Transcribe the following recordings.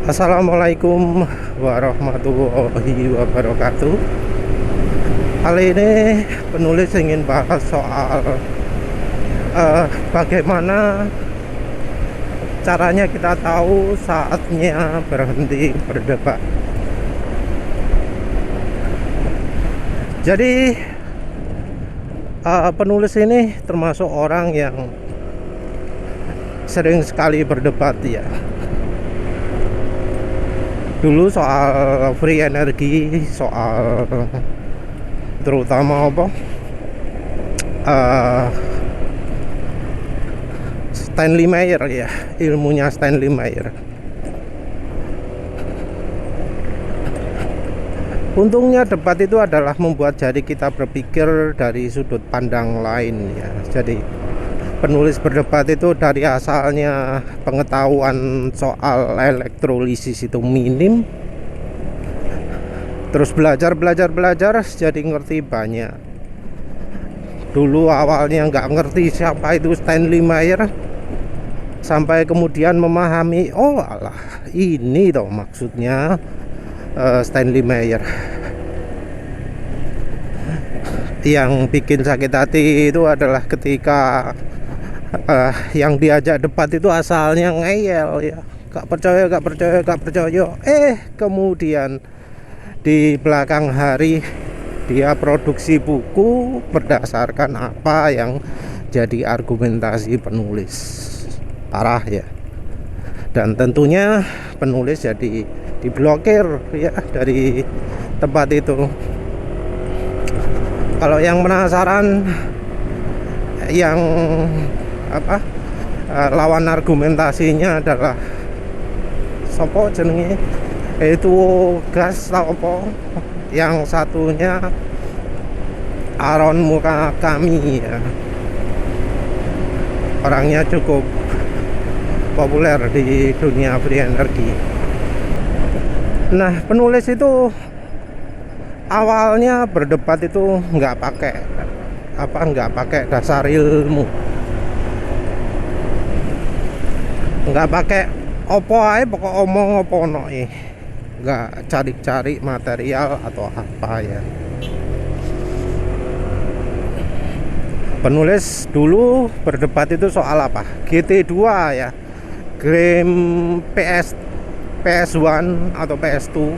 Assalamualaikum warahmatullahi wabarakatuh. Kali ini penulis ingin bahas soal bagaimana caranya kita tahu saatnya berhenti berdebat. Jadi penulis ini termasuk orang yang sering sekali berdebat ya. Dulu soal free energy, soal terutama Stanley Meyer ya, ilmunya Stanley Meyer. Untungnya debat itu adalah membuat jadi kita berpikir dari sudut pandang lain ya. Jadi penulis berdebat itu dari asalnya pengetahuan soal elektrolisis itu minim, terus belajar jadi ngerti banyak. Dulu awalnya nggak ngerti siapa itu Stanley Meyer, sampai kemudian memahami, oh alah ini toh maksudnya Stanley Meyer. Yang bikin sakit hati itu adalah ketika yang diajak debat itu asalnya ngeyel ya, gak percaya. Kemudian di belakang hari dia produksi buku berdasarkan apa yang jadi argumentasi penulis. Parah ya. Dan tentunya penulis jadi diblokir ya dari tempat itu. Kalau yang penasaran yang lawan argumentasinya adalah sopo jenenge, itu gas apa, yang satunya Aaron Murakami ya, orangnya cukup populer di dunia free energy. Nah, penulis itu awalnya berdebat itu nggak pakai dasar ilmu, nggak pakai opo ae, pokok omong opo no, nggak cari-cari material atau apa ya. Penulis dulu berdebat itu soal apa? GT2 ya, game PS1 atau PS2,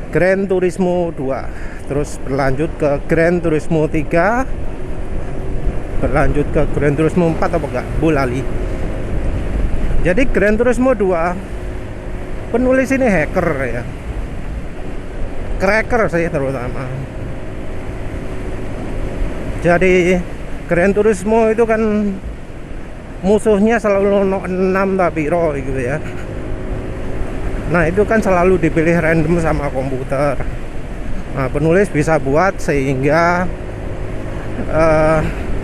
Gran Turismo 2, terus berlanjut ke Gran Turismo 3, berlanjut ke Gran Turismo 4 apa enggak? Bulali. Jadi Gran Turismo 2, penulis ini hacker ya, cracker saya terutama. Jadi Gran Turismo itu kan musuhnya selalu 6 tapi roh gitu ya. Nah itu kan selalu dipilih random sama komputer. Nah penulis bisa buat sehingga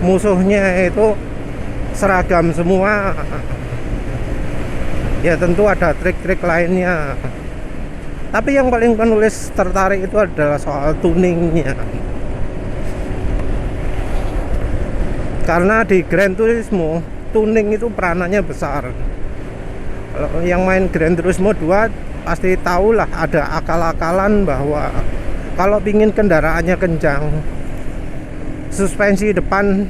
musuhnya itu seragam semua. Ya tentu ada trik-trik lainnya, tapi yang paling penulis tertarik itu adalah soal tuningnya. Karena di Gran Turismo tuning itu peranannya besar. Kalau yang main Gran Turismo 2 pasti tahulah ada akal-akalan bahwa kalau pingin kendaraannya kencang, suspensi depan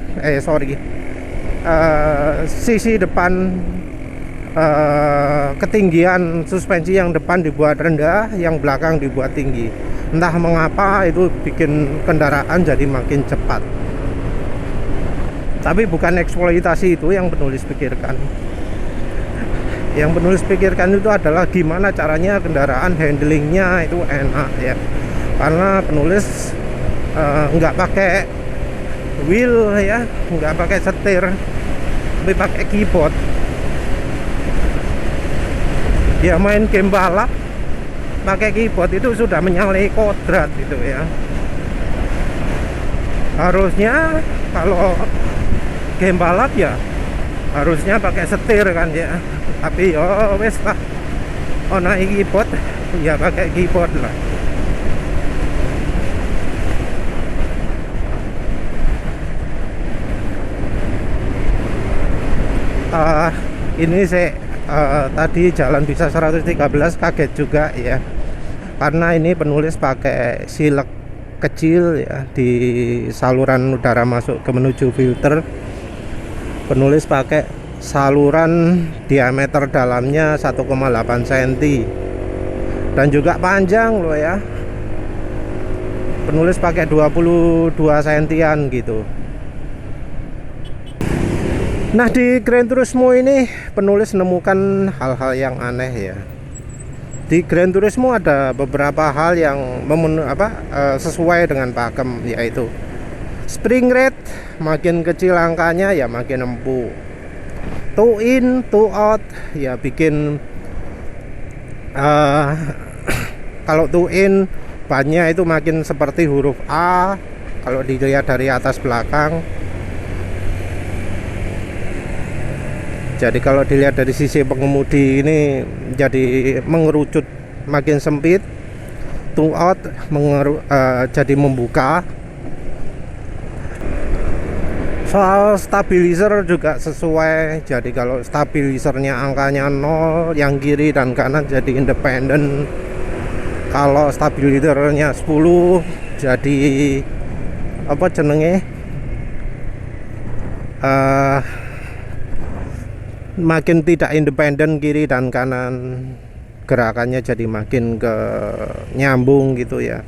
sisi depan, ketinggian suspensi yang depan dibuat rendah, yang belakang dibuat tinggi. Entah mengapa itu bikin kendaraan jadi makin cepat. Tapi bukan eksploitasi itu yang penulis pikirkan. Yang penulis pikirkan itu adalah gimana caranya kendaraan handlingnya itu enak ya. Karena penulis nggak pakai wheel ya, nggak pakai setir, tapi pakai keyboard. Dia main game balap pakai keyboard itu sudah menyalahi kodrat gitu ya. Harusnya kalau game balap ya harusnya pakai setir kan ya, tapi yo wes lah, naik keyboard ya pakai keyboard lah. Ini saya tadi jalan bisa 113, kaget juga ya, karena ini penulis pakai silek kecil ya di saluran udara masuk ke menuju filter. Penulis pakai saluran diameter dalamnya 1,8 cm dan juga panjang loh ya. Penulis pakai 22 cm gitu. Nah, di Gran Turismo ini penulis menemukan hal-hal yang aneh ya. Di Gran Turismo ada beberapa hal yang sesuai dengan pakem, yaitu spring rate makin kecil angkanya ya makin empuk. Toe in, toe out ya bikin kalau toe in bannya itu makin seperti huruf A kalau dilihat dari atas belakang. Jadi kalau dilihat dari sisi pengemudi ini jadi mengerucut makin sempit. Toe out jadi membuka. Soal stabilizer juga sesuai. Jadi kalau stabilizernya angkanya 0, yang kiri dan kanan jadi independen. Kalau stabilizernya 10 jadi apa jenenge? Makin tidak independen kiri dan kanan, gerakannya jadi makin ke nyambung gitu ya.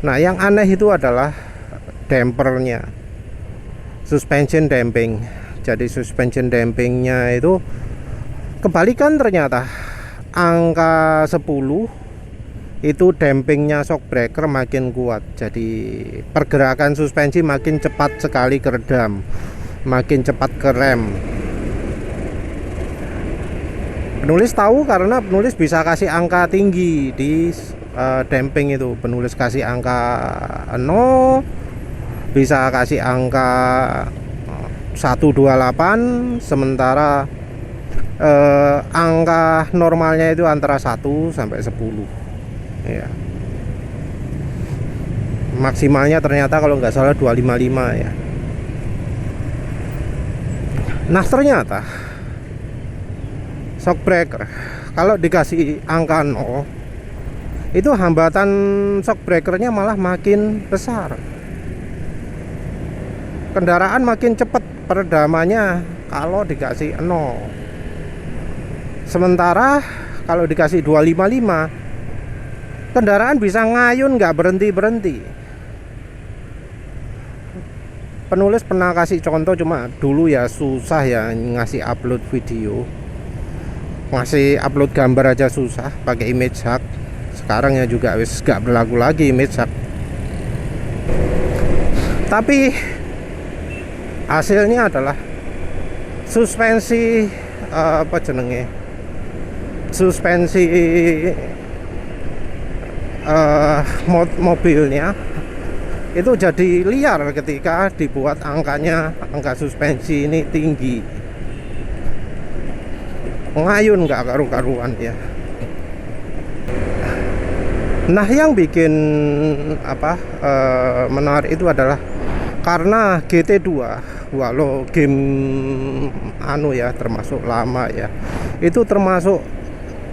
Nah, yang aneh itu adalah dampernya, suspension damping. Jadi suspension dampingnya itu kebalikan ternyata. Angka 10 itu dampingnya shock breaker makin kuat. Jadi pergerakan suspensi makin cepat sekali ke redam, makin cepat ke rem. Penulis tahu karena penulis bisa kasih angka tinggi di damping itu. Penulis kasih angka 0, bisa kasih angka 128, sementara angka normalnya itu antara 1 sampai 10 ya. Maksimalnya ternyata kalau nggak salah 255 ya. Nah, ternyata shock breaker kalau dikasih angka 0 itu hambatan shock breakernya malah makin besar. Kendaraan makin cepat peredamannya kalau dikasih 0. Sementara kalau dikasih 255 kendaraan bisa ngayun nggak berhenti-berhenti. Penulis pernah kasih contoh, cuma dulu ya susah ya ngasih upload video. Masih upload gambar aja susah pakai image hug. Sekarang ya juga wis gak berlaku lagi image hug. Tapi hasilnya adalah suspensi suspensi mobilnya itu jadi liar ketika dibuat angka suspensi ini tinggi. Ngayun nggak karu-karuan ya. Nah, yang bikin menarik itu adalah karena GT2 walau game termasuk lama ya, itu termasuk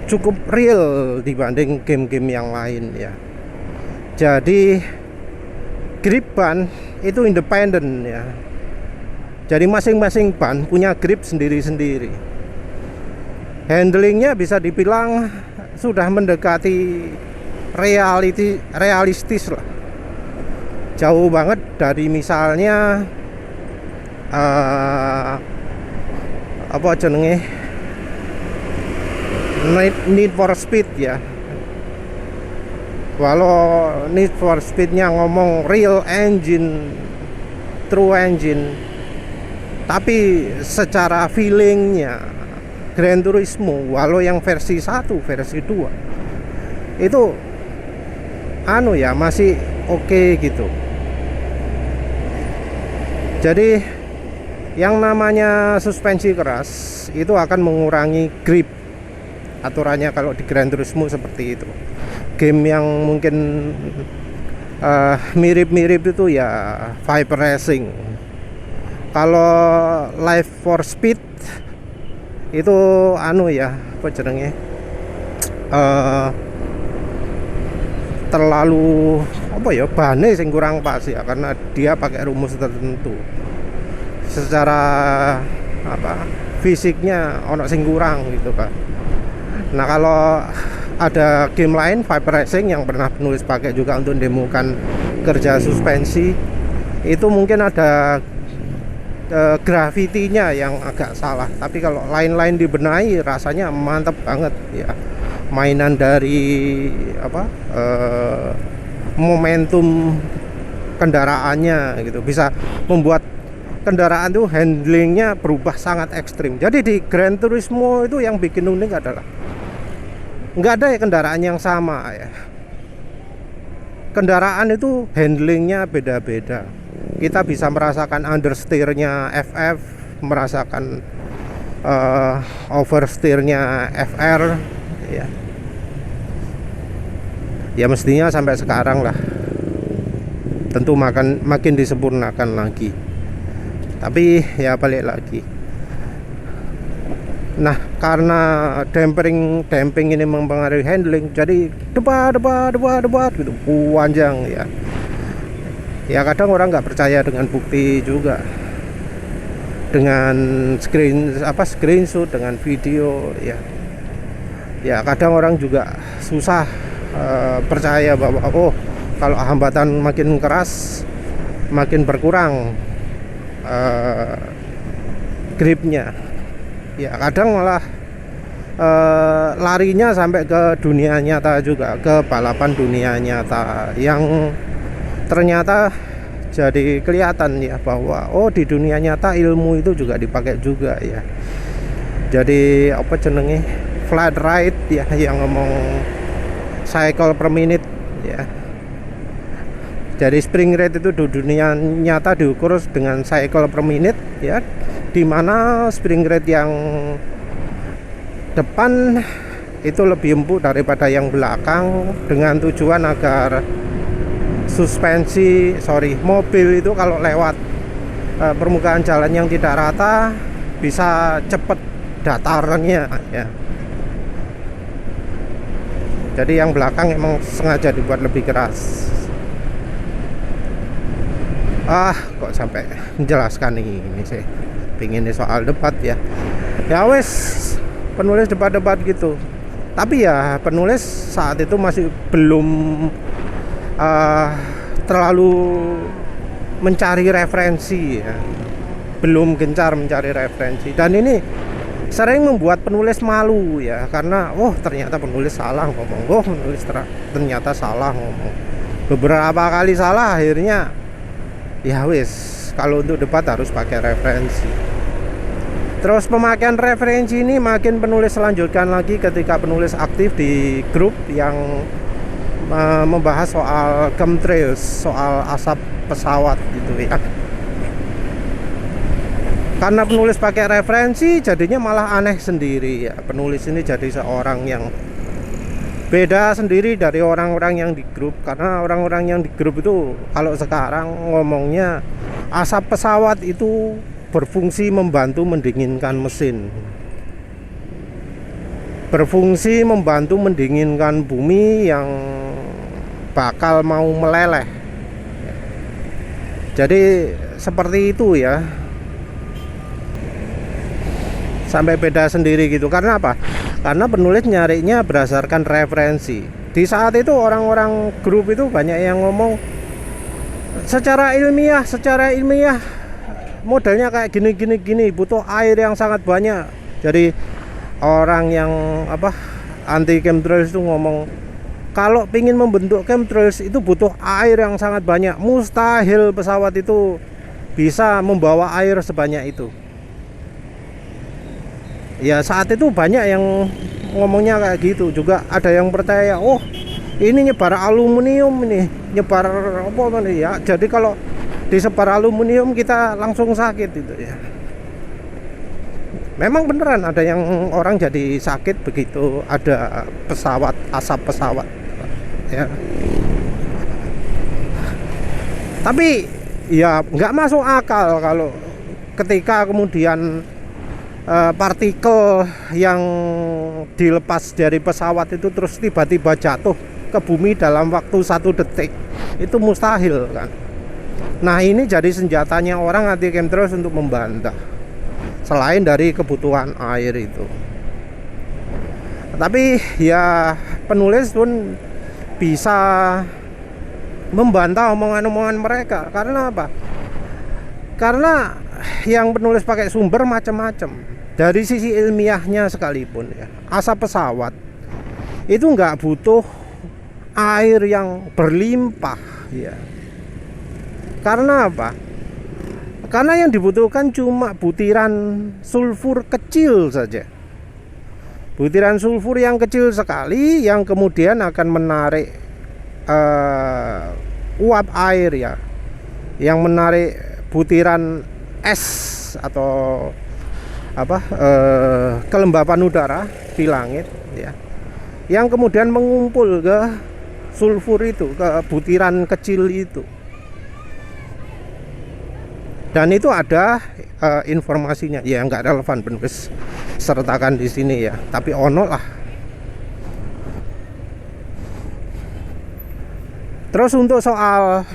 cukup real dibanding game-game yang lain ya. Jadi grip ban itu independen ya. Jadi masing-masing ban punya grip sendiri-sendiri. Handlingnya bisa dibilang sudah mendekati realistis lah. Jauh banget dari misalnya Need for Speed ya. Walau Need for Speednya ngomong real engine, true engine, tapi secara feelingnya Gran Turismo walau yang versi 1, versi 2 itu masih oke gitu. Jadi yang namanya suspensi keras itu akan mengurangi grip. Aturannya kalau di Gran Turismo seperti itu. Game yang mungkin mirip-mirip itu ya Viper Racing. Kalau Live for Speed itu anu ya, apa jenenge, terlalu apa ya, bahannya sing kurang pas ya, karena dia pakai rumus tertentu. Secara apa, fisiknya ono sing kurang gitu kan. Nah kalau ada game lain, Vibe Racing, yang pernah penulis pakai juga untuk demokan kerja suspensi, itu mungkin ada gravitinya yang agak salah, tapi kalau lain-lain dibenahi rasanya mantap banget ya. Mainan dari apa, momentum kendaraannya gitu, bisa membuat kendaraan tuh handlingnya berubah sangat ekstrim. Jadi di Gran Turismo itu yang bikin unik adalah nggak ada ya kendaraan yang sama ya. Kendaraan itu handlingnya beda-beda. Kita bisa merasakan understeernya FF, merasakan oversteernya FR ya. Ya mestinya sampai sekarang lah, tentu makin disempurnakan lagi. Tapi ya balik lagi. Nah karena damping ini mempengaruhi handling, jadi debat gitu, panjang ya. Ya kadang orang nggak percaya dengan bukti juga, dengan screenshot, dengan video ya. Ya kadang orang juga susah percaya bahwa oh kalau hambatan makin keras makin berkurang gripnya. Ya kadang malah larinya sampai ke dunia nyata juga, ke balapan dunia nyata, yang ternyata jadi kelihatan ya bahwa oh di dunia nyata ilmu itu juga dipakai juga ya. Jadi apa jenenge, flat rate ya, yang ngomong cycle per minute ya. Jadi spring rate itu di dunia nyata diukur dengan cycle per minute ya, dimana spring rate yang depan itu lebih empuk daripada yang belakang, dengan tujuan agar mobil itu kalau lewat permukaan jalan yang tidak rata bisa cepat datarnya ya. Jadi yang belakang emang sengaja dibuat lebih keras. Kok sampai menjelaskan ini sih, pingin soal debat ya. Ya wes, penulis debat-debat gitu. Tapi ya penulis saat itu masih belum terlalu mencari referensi ya, belum gencar mencari referensi, dan ini sering membuat penulis malu ya, karena ternyata penulis salah ngomong, ternyata salah ngomong, beberapa kali salah, akhirnya ya wis, kalau untuk debat harus pakai referensi. Terus pemakaian referensi ini makin penulis lanjutkan lagi ketika penulis aktif di grup yang membahas soal chemtrails, soal asap pesawat gitu ya. Karena penulis pakai referensi, jadinya malah aneh sendiri ya. Penulis ini jadi seorang yang beda sendiri dari orang-orang yang di grup. Karena orang-orang yang di grup itu kalau sekarang ngomongnya asap pesawat itu berfungsi membantu mendinginkan mesin, berfungsi membantu mendinginkan bumi yang bakal mau meleleh. Jadi seperti itu ya, sampai beda sendiri gitu. Karena apa? Karena penulis nyarinya berdasarkan referensi. Di saat itu orang-orang grup itu banyak yang ngomong secara ilmiah modelnya kayak gini, butuh air yang sangat banyak. Jadi orang yang anti chemtrails itu ngomong kalau pingin membentuk chemtrails itu butuh air yang sangat banyak, mustahil pesawat itu bisa membawa air sebanyak itu. Ya saat itu banyak yang ngomongnya kayak gitu. Juga ada yang percaya, ini nyebar aluminium, ini nyebar apa nih ya, jadi kalau disebar aluminium kita langsung sakit itu ya. Memang beneran ada yang orang jadi sakit begitu ada asap pesawat ya. Tapi ya nggak masuk akal kalau ketika kemudian partikel yang dilepas dari pesawat itu terus tiba-tiba jatuh ke bumi dalam waktu 1 detik, itu mustahil kan. Nah ini jadi senjatanya orang anti chemtrails untuk membantah, selain dari kebutuhan air itu. Tapi ya penulis pun bisa membantah omongan-omongan mereka. Karena apa? Karena yang penulis pakai sumber macam-macam. Dari sisi ilmiahnya sekalipun ya, asap pesawat itu nggak butuh air yang berlimpah ya. Karena apa? Karena yang dibutuhkan cuma butiran sulfur kecil saja. Butiran sulfur yang kecil sekali yang kemudian akan menarik uap air ya, yang menarik butiran es atau kelembapan udara di langit ya, yang kemudian mengumpul ke sulfur itu, ke butiran kecil itu. Dan itu ada informasinya ya, nggak relevan penulis sertakan di sini ya, tapi ono lah. Terus untuk soal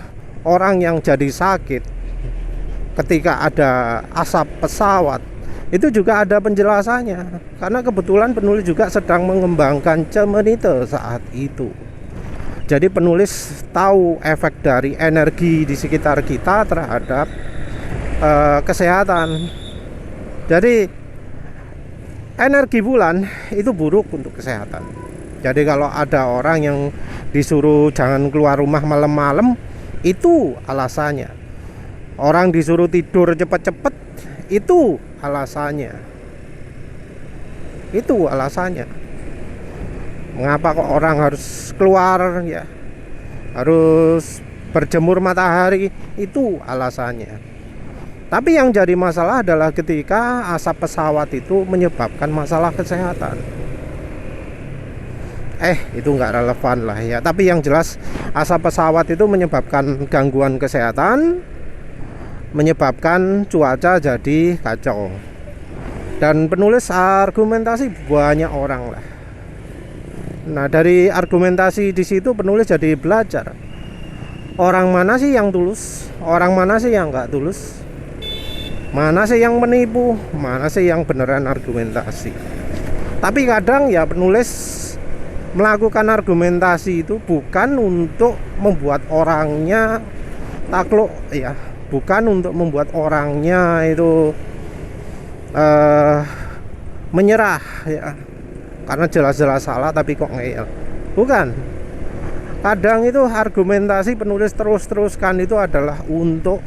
orang yang jadi sakit ketika ada asap pesawat, itu juga ada penjelasannya, karena kebetulan penulis juga sedang mengembangkan cemenite saat itu. Jadi penulis tahu efek dari energi di sekitar kita terhadap kesehatan. Jadi energi bulan itu buruk untuk kesehatan. Jadi kalau ada orang yang disuruh jangan keluar rumah malam-malam, itu alasannya. Orang disuruh tidur cepet-cepet, itu alasannya. Itu alasannya. Mengapa kok orang harus keluar ya, harus berjemur matahari, itu alasannya. Tapi yang jadi masalah adalah ketika asap pesawat itu menyebabkan masalah kesehatan. Itu nggak relevan lah ya. Tapi yang jelas asap pesawat itu menyebabkan gangguan kesehatan, menyebabkan cuaca jadi kacau. Dan penulis argumentasi banyak orang lah. Nah dari argumentasi di situ penulis jadi belajar. Orang mana sih yang tulus, orang mana sih yang nggak tulus, mana sih yang menipu, mana sih yang beneran argumentasi. Tapi kadang ya penulis melakukan argumentasi itu bukan untuk membuat orangnya takluk ya, bukan untuk membuat orangnya itu menyerah ya, karena jelas-jelas salah tapi kok ngeyel. Bukan. Kadang itu argumentasi penulis terus-teruskan itu adalah untuk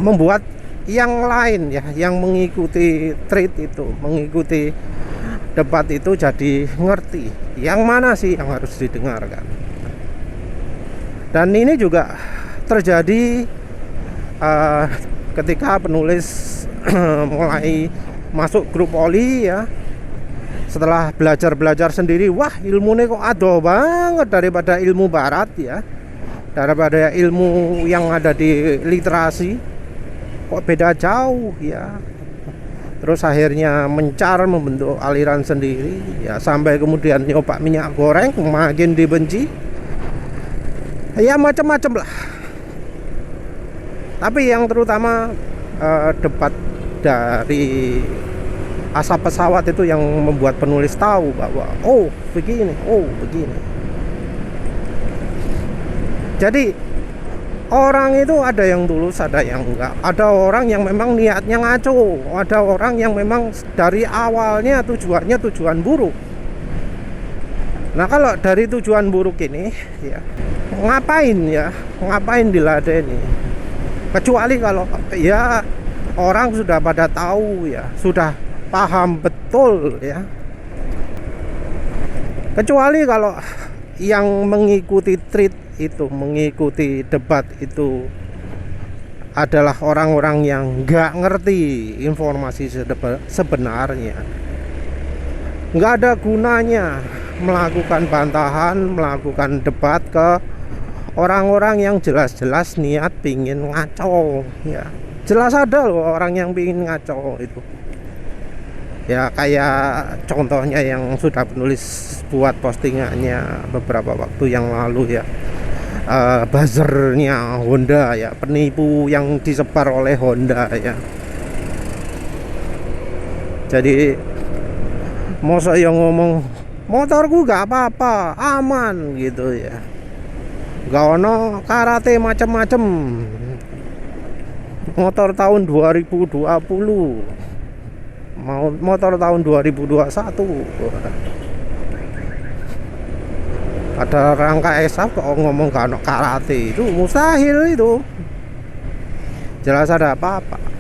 membuat yang lain ya, yang mengikuti thread itu, mengikuti debat itu jadi ngerti yang mana sih yang harus didengarkan. Dan ini juga terjadi ketika penulis mulai masuk grup oli ya. Setelah belajar sendiri, wah ilmunya kok ado banget daripada ilmu barat ya, daripada ilmu yang ada di literasi, kok beda jauh ya. Terus akhirnya membentuk aliran sendiri ya, sampai kemudian nyoba minyak goreng, makin dibenci ya, macam-macam lah. Tapi yang terutama debat dari asap pesawat itu yang membuat penulis tahu bahwa begini. Jadi orang itu ada yang tulus, ada yang enggak. Ada orang yang memang niatnya ngaco, ada orang yang memang dari awalnya tujuannya tujuan buruk. Nah kalau dari tujuan buruk ini ya, ngapain diladeni? Kecuali kalau ya orang sudah pada tahu ya, sudah paham betul ya. Kecuali kalau yang mengikuti thread itu, mengikuti debat itu adalah orang-orang yang nggak ngerti informasi sebenarnya. Nggak ada gunanya melakukan bantahan, melakukan debat ke orang-orang yang jelas-jelas niat pingin ngaco ya. Jelas ada loh orang yang pingin ngaco itu. Ya kayak contohnya yang sudah penulis buat postingannya beberapa waktu yang lalu ya, buzzernya Honda ya, penipu yang disebar oleh Honda ya. Jadi masa yang ngomong motorku gak apa-apa, aman gitu ya, gak ono karate macem-macem, motor tahun 2020, mau motor tahun 2021, ada rangka esap kok ngomong gak ono karate, itu mustahil itu, jelas ada apa-apa.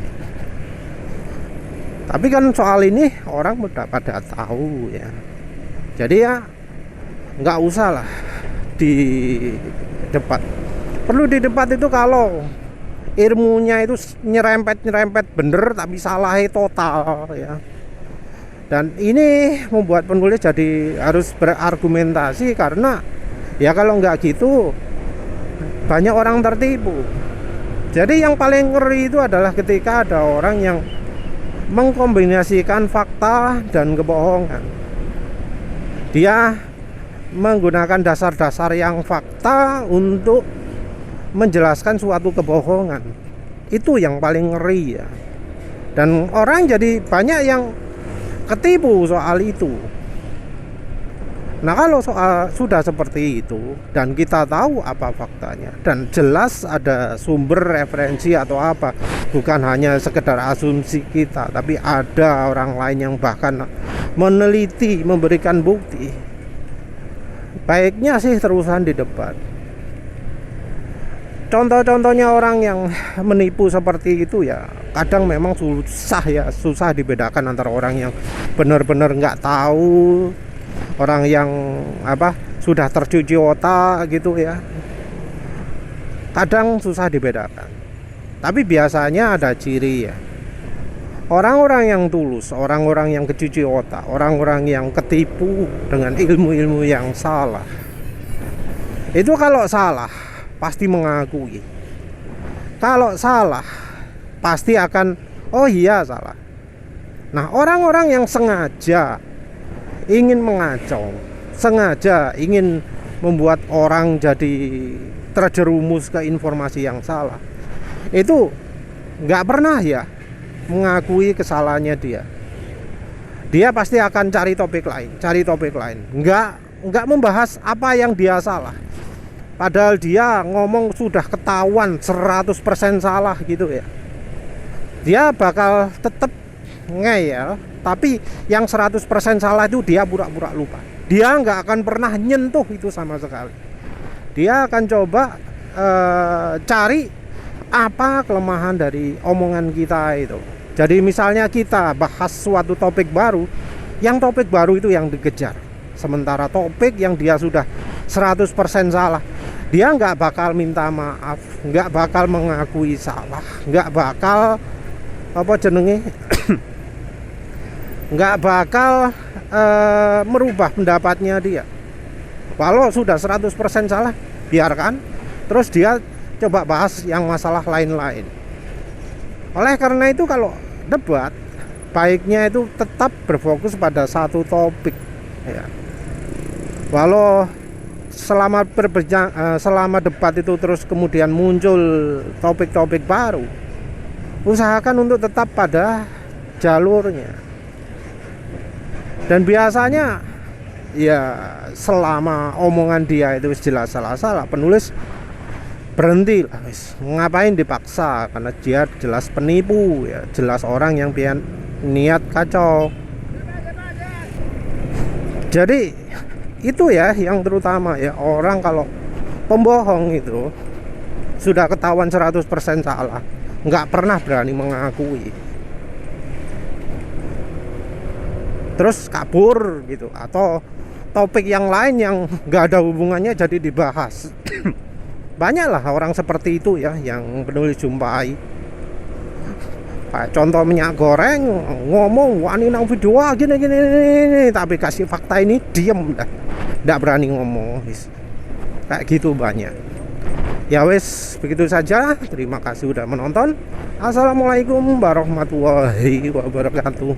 Tapi kan soal ini orang udah pada tahu ya, jadi ya nggak usah lah di debat. Perlu di debat itu kalau ilmunya itu nyerempet bener tapi salahnya total ya. Dan ini membuat penulis jadi harus berargumentasi, karena ya kalau nggak gitu banyak orang tertipu. Jadi yang paling ngeri itu adalah ketika ada orang yang mengkombinasikan fakta dan kebohongan. Dia menggunakan dasar-dasar yang fakta untuk menjelaskan suatu kebohongan. Itu yang paling ngeri ya. Dan orang jadi banyak yang ketipu soal itu. Nah, kalau sudah seperti itu dan kita tahu apa faktanya dan jelas ada sumber referensi atau apa, bukan hanya sekedar asumsi kita, tapi ada orang lain yang bahkan meneliti, memberikan bukti, baiknya sih terusan di debat. Contoh-contohnya orang yang menipu seperti itu ya kadang memang susah dibedakan antara orang yang benar-benar nggak tahu, orang yang sudah tercuci otak gitu ya. Kadang susah dibedakan. Tapi biasanya ada ciri ya. Orang-orang yang tulus, orang-orang yang kecuci otak, orang-orang yang ketipu dengan ilmu-ilmu yang salah, itu kalau salah pasti mengakui. Kalau salah pasti akan, oh iya salah. Nah, orang-orang yang sengaja ingin mengacau, sengaja ingin membuat orang jadi terjerumus ke informasi yang salah, itu nggak pernah ya mengakui kesalahannya dia. Dia pasti akan cari topik lain, nggak membahas apa yang dia salah. Padahal dia ngomong sudah ketahuan 100% salah gitu ya. Dia bakal tetap ngeyel, tapi yang 100% salah itu dia pura-pura lupa. Dia nggak akan pernah nyentuh itu sama sekali. Dia akan coba cari apa kelemahan dari omongan kita itu. Jadi misalnya kita bahas suatu topik baru, yang topik baru itu yang dikejar. Sementara topik yang dia sudah 100% salah, dia nggak bakal minta maaf, nggak bakal mengakui salah, nggak bakal nggak bakal merubah pendapatnya dia. Walau sudah 100% salah, biarkan. Terus dia coba bahas yang masalah lain-lain. Oleh karena itu kalau debat, baiknya itu tetap berfokus pada satu topik ya. Walau selama debat itu terus kemudian muncul topik-topik baru, usahakan untuk tetap pada jalurnya. Dan biasanya ya selama omongan dia itu jelas salah, penulis berhenti lah, ngapain dipaksa, karena dia jelas penipu ya, jelas orang yang niat kacau. Jadi itu ya yang terutama ya, orang kalau pembohong itu sudah ketahuan 100% salah, nggak pernah berani mengakui, terus kabur gitu, atau topik yang lain yang nggak ada hubungannya jadi dibahas. Banyaklah orang seperti itu ya yang penulis jumpai. Kayak contoh minyak goreng, ngomong wani nang video gini, tapi kasih fakta ini diem dah, nggak berani ngomong. Kayak gitu banyak. Ya wes, begitu saja. Terima kasih udah menonton. Assalamualaikum warahmatullahi wabarakatuh.